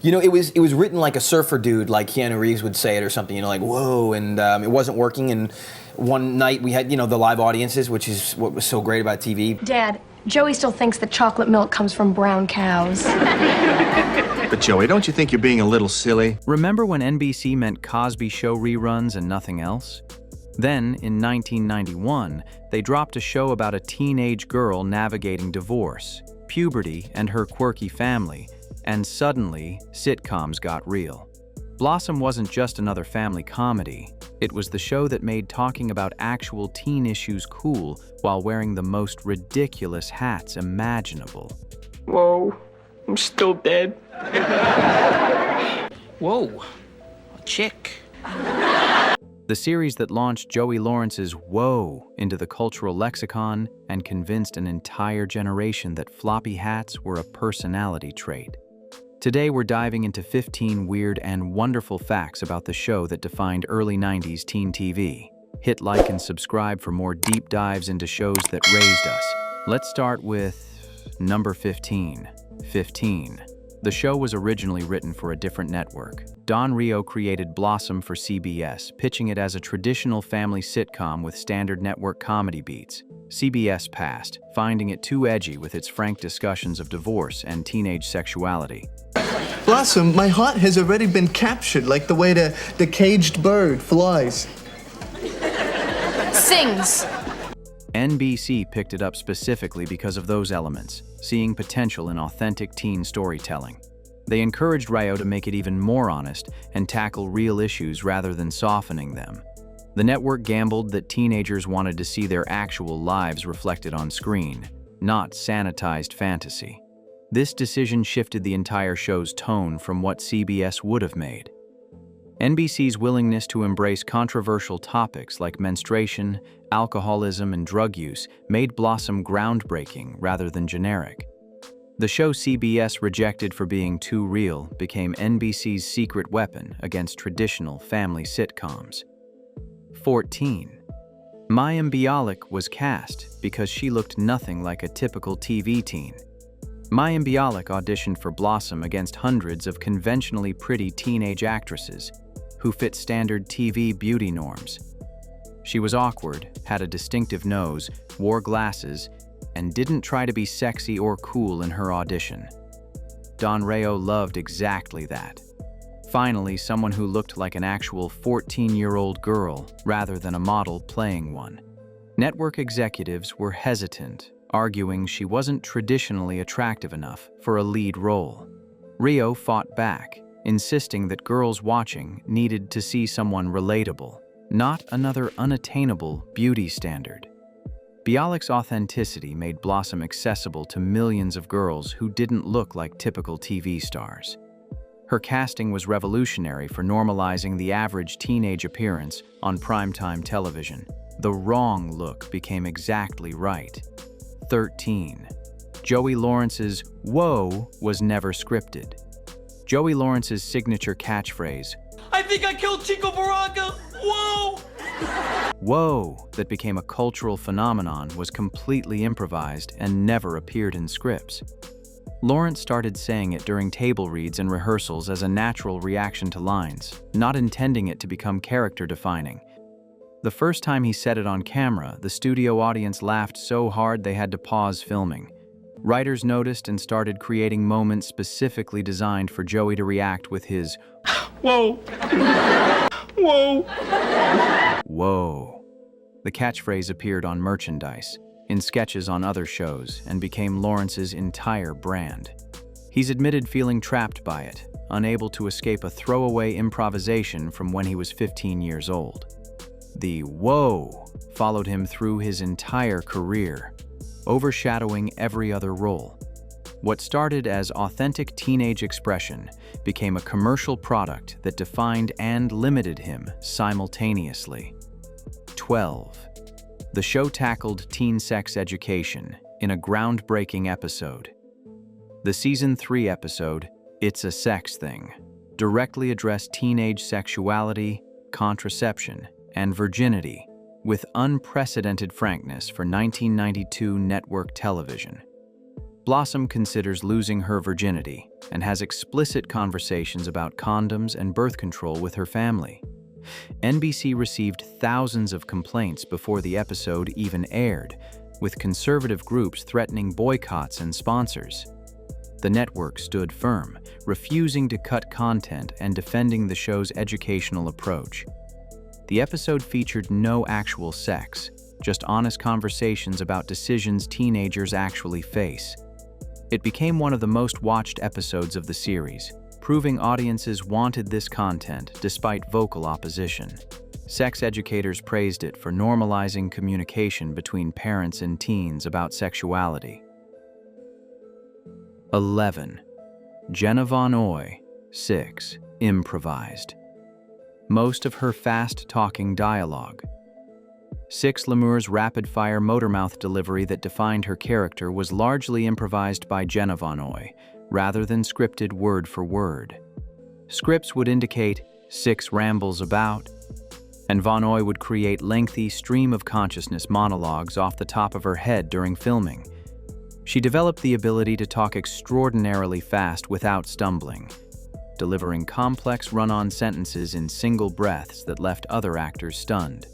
You know, it was written like a surfer dude, like Keanu Reeves would say it or something. You know, like whoa, and it wasn't working. And one night we had, you know, the live audiences, which is what was so great about TV. Dad, Joey still thinks that chocolate milk comes from brown cows. But Joey, don't you think you're being a little silly? Remember when NBC meant Cosby Show reruns and nothing else? Then, in 1991, they dropped a show about a teenage girl navigating divorce, puberty, and her quirky family, and suddenly, sitcoms got real. Blossom wasn't just another family comedy. It was the show that made talking about actual teen issues cool while wearing the most ridiculous hats imaginable. Whoa, I'm still dead. Whoa, a chick. The series that launched Joey Lawrence's Whoa into the cultural lexicon and convinced an entire generation that floppy hats were a personality trait. Today we're diving into 15 weird and wonderful facts about the show that defined early 90s teen TV. Hit like and subscribe for more deep dives into shows that raised us. Let's start with number 15. 15. The show was originally written for a different network. Don Rio created Blossom for CBS, pitching it as a traditional family sitcom with standard network comedy beats. CBS passed, finding it too edgy with its frank discussions of divorce and teenage sexuality. Blossom, my heart has already been captured, like the way the caged bird flies. Sings. NBC picked it up specifically because of those elements, seeing potential in authentic teen storytelling. They encouraged Rio to make it even more honest and tackle real issues rather than softening them. The network gambled that teenagers wanted to see their actual lives reflected on screen, not sanitized fantasy. This decision shifted the entire show's tone from what CBS would have made. NBC's willingness to embrace controversial topics like menstruation, alcoholism, and drug use made Blossom groundbreaking rather than generic. The show CBS rejected for being too real became NBC's secret weapon against traditional family sitcoms. 14. Mayim Bialik was cast because she looked nothing like a typical TV teen. Mayim Bialik auditioned for Blossom against hundreds of conventionally pretty teenage actresses who fit standard TV beauty norms. She was awkward, had a distinctive nose, wore glasses, and didn't try to be sexy or cool in her audition. Don Rio loved exactly that. Finally, someone who looked like an actual 14-year-old girl rather than a model playing one. Network executives were hesitant, arguing she wasn't traditionally attractive enough for a lead role. Rio fought back, insisting that girls watching needed to see someone relatable, not another unattainable beauty standard. Bialik's authenticity made Blossom accessible to millions of girls who didn't look like typical TV stars. Her casting was revolutionary for normalizing the average teenage appearance on primetime television. The wrong look became exactly right. 13. Joey Lawrence's "Whoa" was never scripted. Joey Lawrence's signature catchphrase, I think I killed Chico Barranca. Whoa! "Whoa," that became a cultural phenomenon was completely improvised and never appeared in scripts. Lawrence started saying it during table reads and rehearsals as a natural reaction to lines, not intending it to become character-defining. The first time he said it on camera, the studio audience laughed so hard they had to pause filming. Writers noticed and started creating moments specifically designed for Joey to react with his Whoa! Whoa! "Whoa." The catchphrase appeared on merchandise, in sketches on other shows, and became Lawrence's entire brand. He's admitted feeling trapped by it, unable to escape a throwaway improvisation from when he was 15 years old. The "whoa" followed him through his entire career, overshadowing every other role. What started as authentic teenage expression became a commercial product that defined and limited him simultaneously. 12. The show tackled teen sex education in a groundbreaking episode. The Season 3 episode, "It's a Sex Thing," directly addressed teenage sexuality, contraception, and virginity with unprecedented frankness for 1992 network television. Blossom considers losing her virginity, and has explicit conversations about condoms and birth control with her family. NBC received thousands of complaints before the episode even aired, with conservative groups threatening boycotts and sponsors. The network stood firm, refusing to cut content and defending the show's educational approach. The episode featured no actual sex, just honest conversations about decisions teenagers actually face. It became one of the most watched episodes of the series, proving audiences wanted this content despite vocal opposition. Sex educators praised it for normalizing communication between parents and teens about sexuality. 11. Jenna Von Oy, 6, improvised. Most of her fast-talking dialogue. 6 Lemur's rapid-fire motormouth delivery that defined her character was largely improvised by Jenna Von Oy, rather than scripted word for word. Scripts would indicate 6 rambles about, and Von Oy would create lengthy stream-of-consciousness monologues off the top of her head during filming. She developed the ability to talk extraordinarily fast without stumbling, delivering complex run-on sentences in single breaths that left other actors stunned.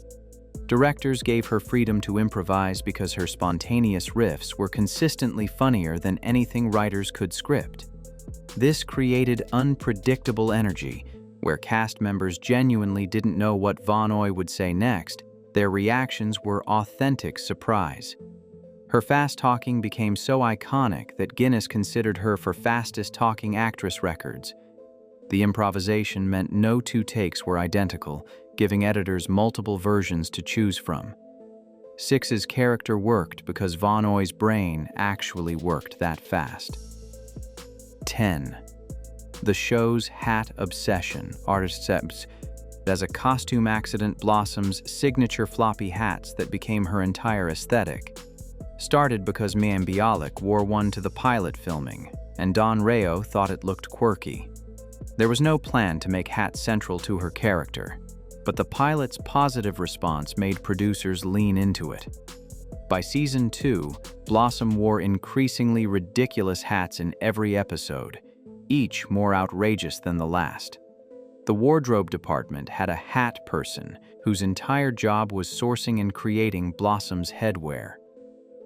Directors gave her freedom to improvise because her spontaneous riffs were consistently funnier than anything writers could script. This created unpredictable energy, where cast members genuinely didn't know what Von Oy would say next. Their reactions were authentic surprise. Her fast talking became so iconic that Guinness considered her for fastest talking actress records. The improvisation meant no 2 takes were identical, giving editors multiple versions to choose from. 6's character worked because Von Oy's brain actually worked that fast. 10. The show's hat obsession. Artists as a costume accident, Blossom's signature floppy hats that became her entire aesthetic. Started because Mayim Bialik wore one to the pilot filming, and Don Reo thought it looked quirky. There was no plan to make hats central to her character, but the pilot's positive response made producers lean into it. By season 2, Blossom wore increasingly ridiculous hats in every episode, each more outrageous than the last. The wardrobe department had a hat person whose entire job was sourcing and creating Blossom's headwear.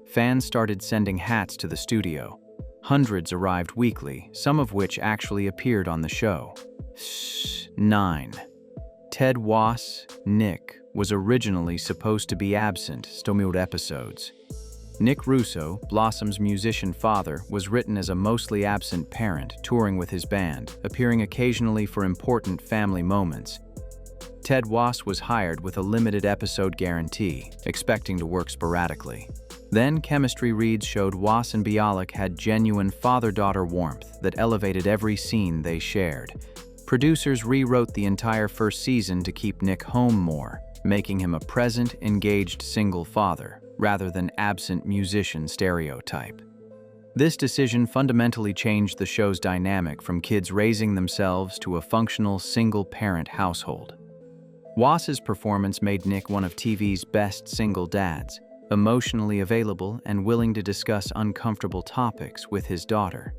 Fans started sending hats to the studio. Hundreds arrived weekly, some of which actually appeared on the show. 9. Ted Was, Nick, was originally supposed to be absent stomiled episodes. Nick Russo, Blossom's musician father, was written as a mostly absent parent touring with his band, appearing occasionally for important family moments. Ted Was was hired with a limited episode guarantee, expecting to work sporadically. Then chemistry reads showed Was and Bialik had genuine father-daughter warmth that elevated every scene they shared. Producers rewrote the entire first season to keep Nick home more, making him a present, engaged single father, rather than absent musician stereotype. This decision fundamentally changed the show's dynamic from kids raising themselves to a functional single-parent household. Was's performance made Nick one of TV's best single dads, emotionally available and willing to discuss uncomfortable topics with his daughter.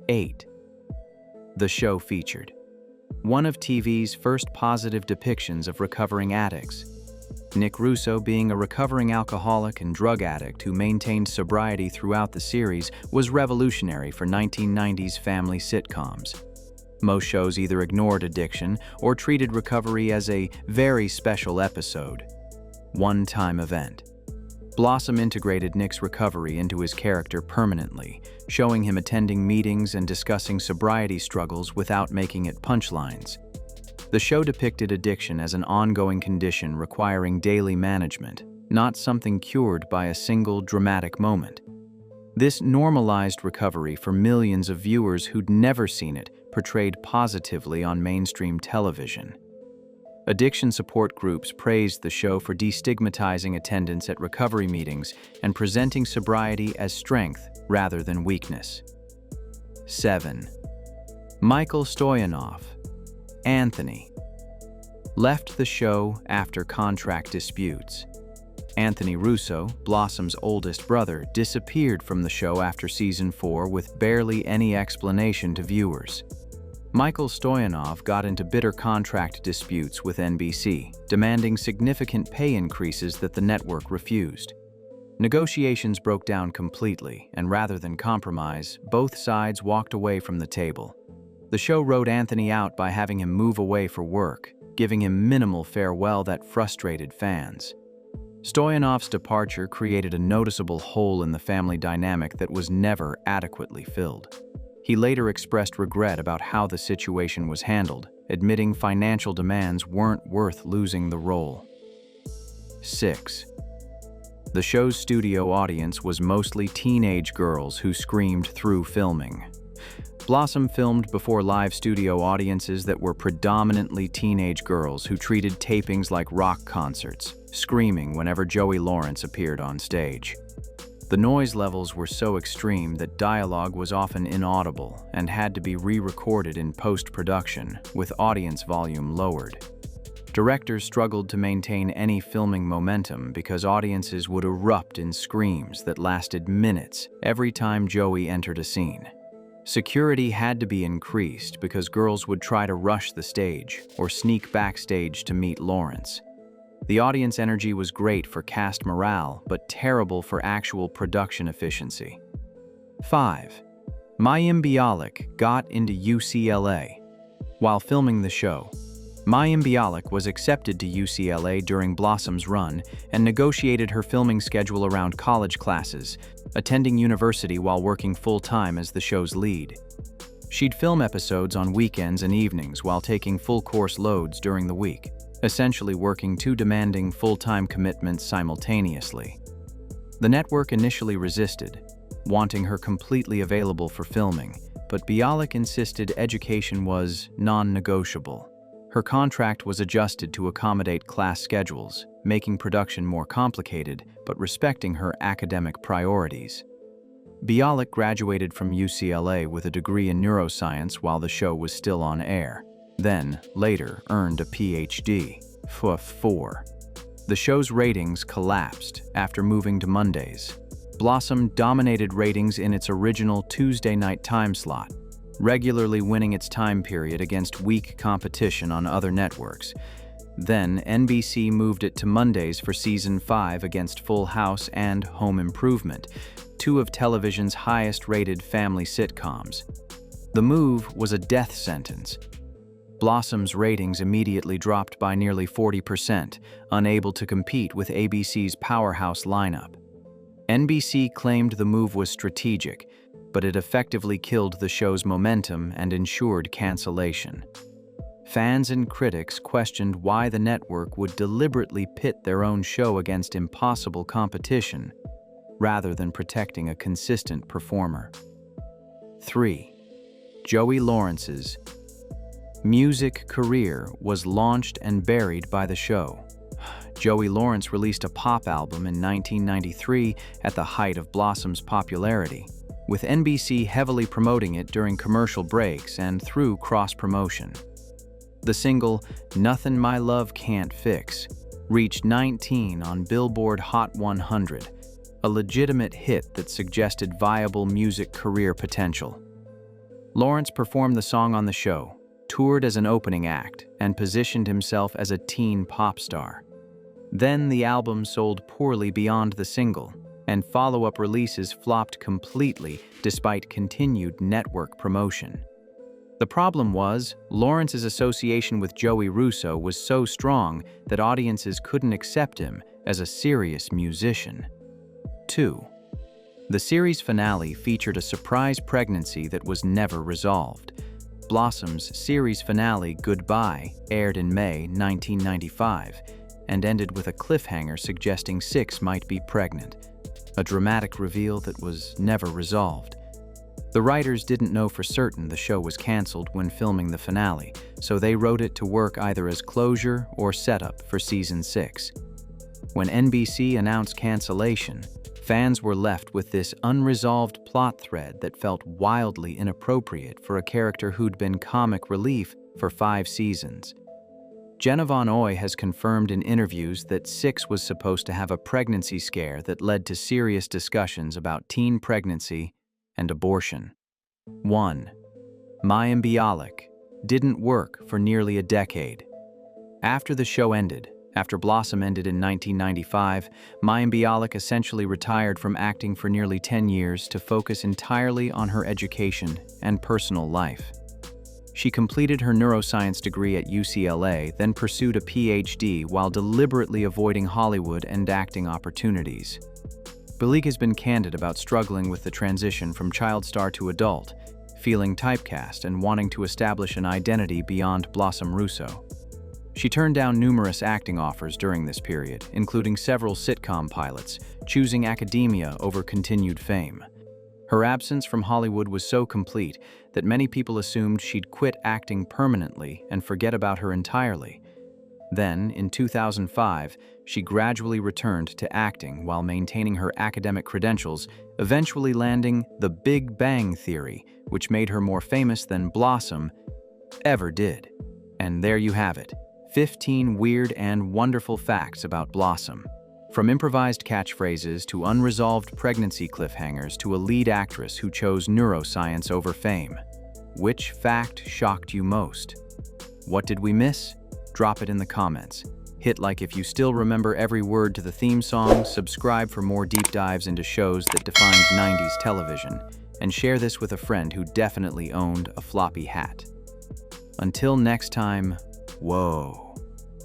8. The show featured one of TV's first positive depictions of recovering addicts. Nick Russo, being a recovering alcoholic and drug addict who maintained sobriety throughout the series, was revolutionary for 1990s family sitcoms. Most shows either ignored addiction or treated recovery as a very special episode, one-time event. Blossom integrated Nick's recovery into his character permanently, showing him attending meetings and discussing sobriety struggles without making it punchlines. The show depicted addiction as an ongoing condition requiring daily management, not something cured by a single dramatic moment. This normalized recovery for millions of viewers who'd never seen it portrayed positively on mainstream television. Addiction support groups praised the show for destigmatizing attendance at recovery meetings and presenting sobriety as strength rather than weakness. 7. Michael Stoyanov, Anthony, left the show after contract disputes. Anthony Russo, Blossom's oldest brother, disappeared from the show after season 4 with barely any explanation to viewers. Michael Stoyanov got into bitter contract disputes with NBC, demanding significant pay increases that the network refused. Negotiations broke down completely, and rather than compromise, both sides walked away from the table. The show wrote Anthony out by having him move away for work, giving him minimal farewell that frustrated fans. Stoyanov's departure created a noticeable hole in the family dynamic that was never adequately filled. He later expressed regret about how the situation was handled, admitting financial demands weren't worth losing the role. 6. The show's studio audience was mostly teenage girls who screamed through filming. Blossom filmed before live studio audiences that were predominantly teenage girls who treated tapings like rock concerts, screaming whenever Joey Lawrence appeared on stage. The noise levels were so extreme that dialogue was often inaudible and had to be re-recorded in post-production, with audience volume lowered. Directors struggled to maintain any filming momentum because audiences would erupt in screams that lasted minutes every time Joey entered a scene. Security had to be increased because girls would try to rush the stage or sneak backstage to meet Lawrence. The audience energy was great for cast morale, but terrible for actual production efficiency. 5. Mayim Bialik got into UCLA. While filming the show, Mayim Bialik was accepted to UCLA during Blossom's run and negotiated her filming schedule around college classes, attending university while working full-time as the show's lead. She'd film episodes on weekends and evenings while taking full-course loads during the week, essentially working 2 demanding full-time commitments simultaneously. The network initially resisted, wanting her completely available for filming, but Bialik insisted education was non-negotiable. Her contract was adjusted to accommodate class schedules, making production more complicated but respecting her academic priorities. Bialik graduated from UCLA with a degree in neuroscience while the show was still on air, then, later, earned a PhD. 4. The show's ratings collapsed after moving to Mondays. Blossom dominated ratings in its original Tuesday night time slot, regularly winning its time period against weak competition on other networks. Then, NBC moved it to Mondays for Season 5 against Full House and Home Improvement, 2 of television's highest-rated family sitcoms. The move was a death sentence. Blossom's ratings immediately dropped by nearly 40%, unable to compete with ABC's powerhouse lineup. NBC claimed the move was strategic, but it effectively killed the show's momentum and ensured cancellation. Fans and critics questioned why the network would deliberately pit their own show against impossible competition, rather than protecting a consistent performer. 3. Joey Lawrence's music career was launched and buried by the show. Joey Lawrence released a pop album in 1993 at the height of Blossom's popularity, with NBC heavily promoting it during commercial breaks and through cross-promotion. The single, "Nothin' My Love Can't Fix," reached 19 on Billboard Hot 100, a legitimate hit that suggested viable music career potential. Lawrence performed the song on the show, toured as an opening act, and positioned himself as a teen pop star. Then the album sold poorly beyond the single, and follow-up releases flopped completely despite continued network promotion. The problem was, Lawrence's association with Joey Russo was so strong that audiences couldn't accept him as a serious musician. 2. The series finale featured a surprise pregnancy that was never resolved. Blossom's series finale, Goodbye, aired in May 1995, and ended with a cliffhanger suggesting Six might be pregnant, a dramatic reveal that was never resolved. The writers didn't know for certain the show was canceled when filming the finale, so they wrote it to work either as closure or setup for Season 6. When NBC announced cancellation, fans were left with this unresolved plot thread that felt wildly inappropriate for a character who'd been comic relief for 5 seasons. Jenna Von Oy has confirmed in interviews that Six was supposed to have a pregnancy scare that led to serious discussions about teen pregnancy and abortion. 1. Mayim Bialik didn't work for nearly a decade. After the show ended, after Blossom ended in 1995, Mayim Bialik essentially retired from acting for nearly 10 years to focus entirely on her education and personal life. She completed her neuroscience degree at UCLA, then pursued a PhD while deliberately avoiding Hollywood and acting opportunities. Bialik has been candid about struggling with the transition from child star to adult, feeling typecast and wanting to establish an identity beyond Blossom Russo. She turned down numerous acting offers during this period, including several sitcom pilots, choosing academia over continued fame. Her absence from Hollywood was so complete that many people assumed she'd quit acting permanently and forget about her entirely. Then, in 2005, she gradually returned to acting while maintaining her academic credentials, eventually landing The Big Bang Theory, which made her more famous than Blossom ever did. And there you have it, 15 weird and wonderful facts about Blossom. From improvised catchphrases to unresolved pregnancy cliffhangers to a lead actress who chose neuroscience over fame. Which fact shocked you most? What did we miss? Drop it in the comments. Hit like if you still remember every word to the theme song, subscribe for more deep dives into shows that defined 90s television, and share this with a friend who definitely owned a floppy hat. Until next time, whoa.